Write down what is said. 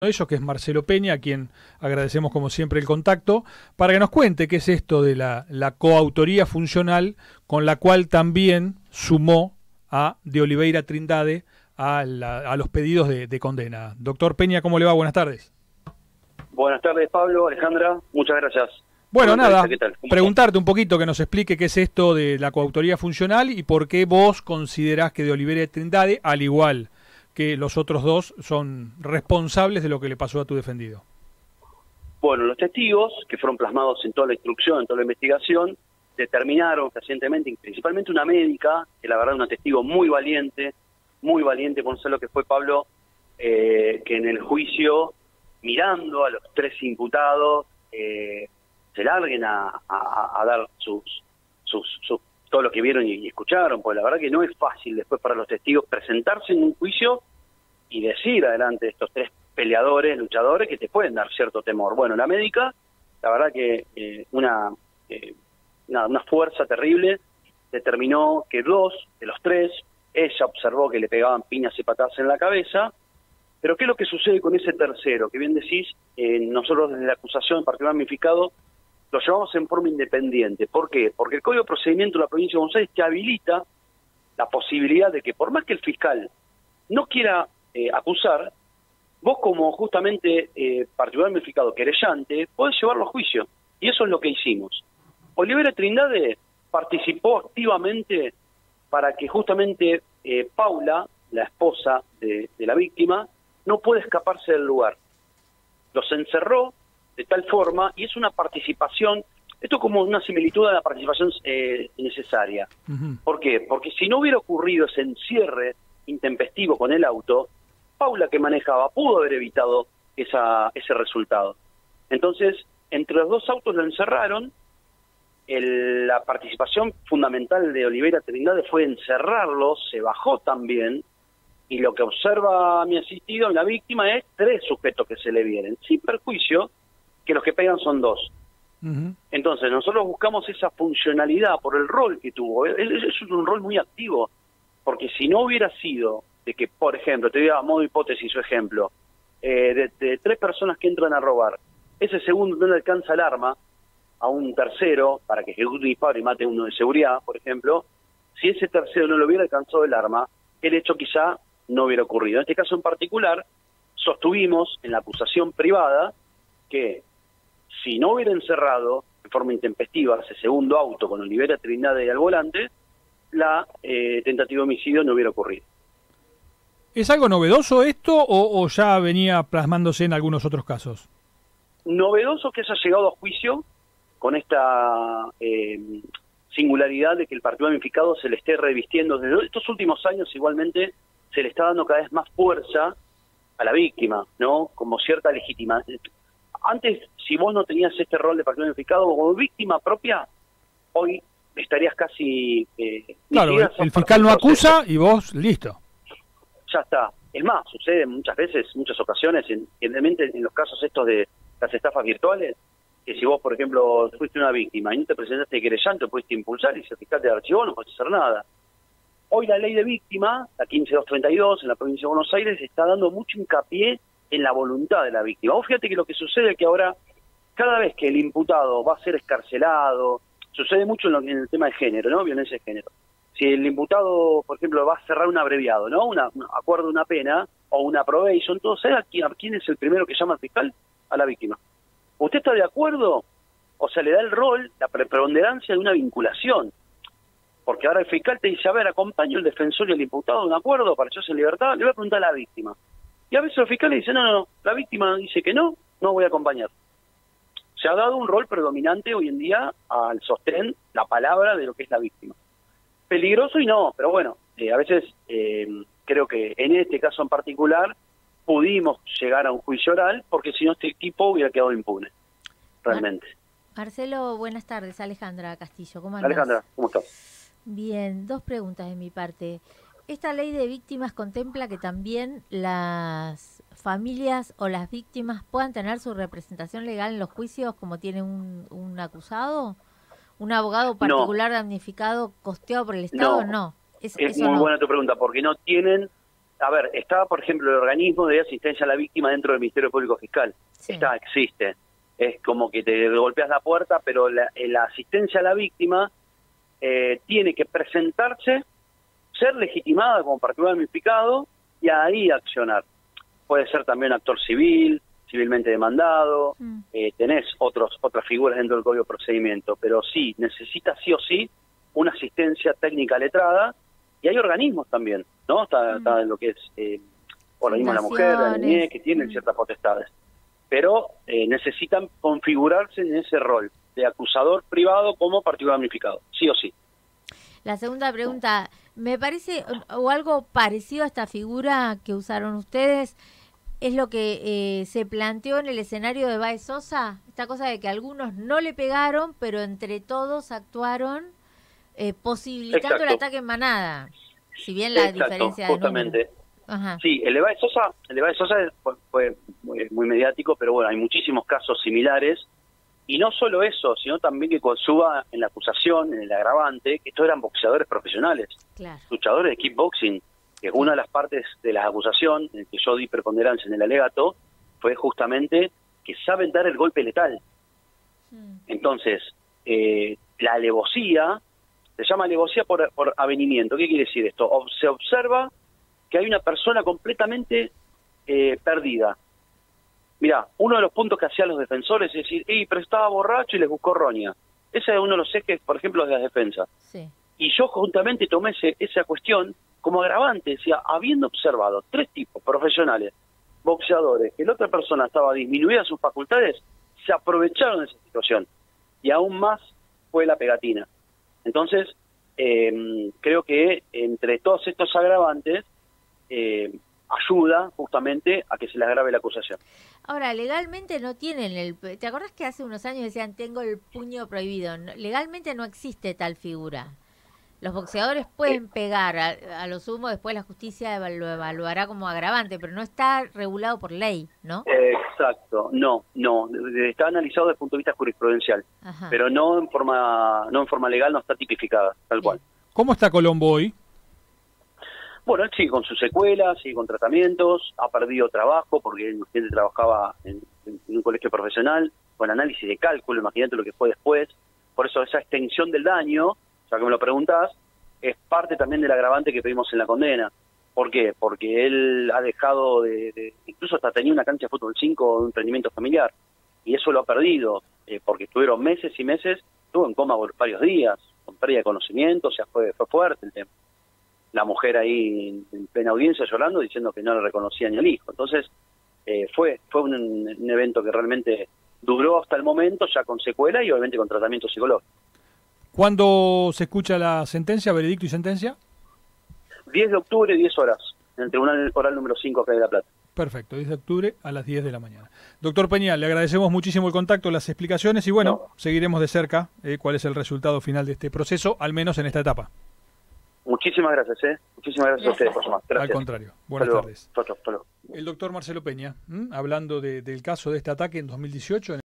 De ellos, que es Marcelo Peña, a quien agradecemos como siempre el contacto, para que nos cuente qué es esto de la coautoría funcional, con la cual también sumó a de Oliveira Trindade a los pedidos de condena. Doctor Peña, ¿cómo le va? Buenas tardes. Buenas tardes, Pablo, Alejandra, muchas gracias. Bueno, nada, ¿Qué tal? preguntarte un poquito, que nos explique qué es esto de la coautoría funcional y por qué vos considerás que de Oliveira Trindade, al igual que los otros dos, son responsables de lo que le pasó a tu defendido. Bueno, los testigos que fueron plasmados en toda la instrucción, en toda la investigación, determinaron recientemente, principalmente una médica, que la verdad es una testigo muy valiente, por no ser lo que fue Pablo, que en el juicio, mirando a los tres imputados, se larguen a dar todo lo que vieron y escucharon, pues la verdad que no es fácil después para los testigos presentarse en un juicio y decir adelante de estos tres peleadores, luchadores, que te pueden dar cierto temor. Bueno, la médica, la verdad que una fuerza terrible, determinó que dos de los tres, ella observó que le pegaban piñas y patadas en la cabeza, pero ¿qué es lo que sucede con ese tercero? Que bien decís, nosotros desde la acusación, en particular ramificado, lo llevamos en forma independiente. ¿Por qué? Porque el Código de Procedimiento de la Provincia de Buenos Aires te habilita la posibilidad de que, por más que el fiscal no quiera acusar, vos como justamente particular ramificado querellante, podés llevarlo a juicio. Y eso es lo que hicimos. Oliveira Trindade participó activamente para que justamente Paula, la esposa de la víctima, no pueda escaparse del lugar. Los encerró de tal forma, y es una participación, esto es como una similitud a la participación necesaria. ¿Por qué? Porque si no hubiera ocurrido ese encierre intempestivo con el auto, Paula, que manejaba, pudo haber evitado ese resultado. Entonces, entre los dos autos lo encerraron. La participación fundamental de Oliveira Trindade fue encerrarlo, se bajó también, y lo que observa mi asistido, la víctima, es tres sujetos que se le vienen, sin perjuicio que los que pegan son dos. Entonces, nosotros buscamos esa funcionalidad por el rol que tuvo. Es un rol muy activo, porque si no hubiera sido de que, por ejemplo, te voy a modo hipótesis o ejemplo, de tres personas que entran a robar, ese segundo no le alcanza el arma a un tercero para que ejecute un disparo y mate a uno de seguridad, por ejemplo, si ese tercero no le hubiera alcanzado el arma, el hecho quizá no hubiera ocurrido. En este caso en particular, sostuvimos en la acusación privada que si no hubiera encerrado de forma intempestiva ese segundo auto con Oliveira Trindade al volante, la tentativa de homicidio no hubiera ocurrido. ¿Es algo novedoso esto o ya venía plasmándose en algunos otros casos? Novedoso que haya llegado a juicio con esta singularidad de que el partido ramificado se le esté revistiendo. Desde estos últimos años igualmente se le está dando cada vez más fuerza a la víctima, ¿no? Como cierta legitimación. Antes, si vos no tenías este rol de partido ramificado como víctima propia, hoy estarías casi... claro, el fiscal no acusa y vos, listo. Ya está. Es más, sucede muchas veces, muchas ocasiones, evidentemente en los casos estos de las estafas virtuales, que si vos, por ejemplo, fuiste una víctima y no te presentaste querellante, pudiste impulsar y si el fiscal te archivó, no puedes hacer nada. Hoy la ley de víctima, la 15232 en la provincia de Buenos Aires, está dando mucho hincapié en la voluntad de la víctima. Vos fíjate que lo que sucede es que ahora, cada vez que el imputado va a ser escarcelado, sucede mucho en el tema de género, ¿no? Violencia de género. Si el imputado, por ejemplo, va a cerrar un abreviado, ¿no? Un acuerdo de una pena o una probation, todo, ¿sabe a quién es el primero que llama al fiscal? A la víctima. ¿Usted está de acuerdo? O sea, le da el rol, la preponderancia de una vinculación. Porque ahora el fiscal te dice, a ver, acompaño al defensor y al imputado de un acuerdo para echarse en libertad, le voy a preguntar a la víctima. Y a veces el fiscal le dice, no, la víctima dice que no voy a acompañar. Se ha dado un rol predominante hoy en día al sostén la palabra de lo que es la víctima. Peligroso y no, pero bueno, a veces creo que en este caso en particular pudimos llegar a un juicio oral, porque si no este equipo hubiera quedado impune, realmente. Marcelo, buenas tardes. Alejandra Castillo, ¿cómo andás? Alejandra, ¿cómo estás? Bien, dos preguntas de mi parte. ¿Esta ley de víctimas contempla que también las familias o las víctimas puedan tener su representación legal en los juicios como tiene un acusado? ¿Un abogado particular damnificado costeado por el Estado? No. Es muy buena tu pregunta, porque no tienen a ver, está, por ejemplo, el organismo de asistencia a la víctima dentro del Ministerio Público Fiscal. Sí. Existe. Es como que te golpeas la puerta, pero la asistencia a la víctima tiene que presentarse, ser legitimada como particular damnificado y ahí accionar. Puede ser también actor civil, civilmente demandado, tenés otras figuras dentro del Código de Procedimiento, pero sí, necesita sí o sí una asistencia técnica letrada, y hay organismos también, ¿no? Está lo que es organismos de la mujer, la niñez, que tienen ciertas potestades, pero necesitan configurarse en ese rol de acusador privado como particular damnificado, sí o sí. La segunda pregunta, me parece, o algo parecido a esta figura que usaron ustedes, es lo que se planteó en el escenario de Baez Sosa, esta cosa de que algunos no le pegaron, pero entre todos actuaron posibilitando el ataque en manada, si bien la diferencia de justamente. Ajá. Sí, el de Baez Sosa fue muy mediático, pero bueno, hay muchísimos casos similares, y no solo eso, sino también que consuba en la acusación, en el agravante, que estos eran boxeadores profesionales, Claro. luchadores de kickboxing, que es una de las partes de la acusación en que yo di preponderancia en el alegato, fue justamente que saben dar el golpe letal. Entonces, la alevosía, se llama alevosía por avenimiento. ¿Qué quiere decir esto? Se observa que hay una persona completamente perdida. Mirá, uno de los puntos que hacían los defensores es decir, pero estaba borracho y les buscó roña. Ese es uno de los ejes, por ejemplo, de la defensa. Sí. Y yo juntamente tomé esa cuestión como agravante, decía, habiendo observado 3 tipos profesionales, boxeadores, que la otra persona estaba disminuida sus facultades, se aprovecharon de esa situación. Y aún más fue la pegatina. Entonces, creo que entre todos estos agravantes, ayuda justamente a que se le agrave la acusación. Ahora, legalmente no tienen ¿te acordás que hace unos años decían tengo el puño prohibido? Legalmente no existe tal figura. Los boxeadores pueden pegar, a lo sumo después la justicia lo evaluará como agravante, pero no está regulado por ley, ¿no? Exacto, no, está analizado desde el punto de vista jurisprudencial, pero no en forma legal, no está tipificada, tal cual. ¿Cómo está Colombo hoy? Bueno, él sigue con sus secuelas, sigue con tratamientos, ha perdido trabajo porque él trabajaba en un colegio profesional, con análisis de cálculo, imagínate lo que fue después, por eso esa extensión del daño, ya que me lo preguntás, es parte también del agravante que pedimos en la condena. ¿Por qué? Porque él ha dejado incluso hasta tenía una cancha de fútbol 5 de un emprendimiento familiar, y eso lo ha perdido, porque estuvieron meses y meses, estuvo en coma por varios días, con pérdida de conocimiento, o sea, fue fuerte el tema. La mujer ahí en plena audiencia llorando, diciendo que no le reconocía ni al hijo. Entonces, fue un evento que realmente duró hasta el momento, ya con secuela y obviamente con tratamiento psicológico. ¿Cuándo se escucha la sentencia, veredicto y sentencia? 10 de octubre, 10 horas, en el Tribunal Oral número 5 acá de La Plata. Perfecto, 10 de octubre a las 10 de la mañana. Doctor Peñal, le agradecemos muchísimo el contacto, las explicaciones y bueno, seguiremos de cerca cuál es el resultado final de este proceso, al menos en esta etapa. Muchísimas gracias, Muchísimas gracias a ustedes por llamar. Gracias. Al contrario. Buenas tardes. Hasta luego. El doctor Marcelo Peña, hablando del caso de este ataque en 2018.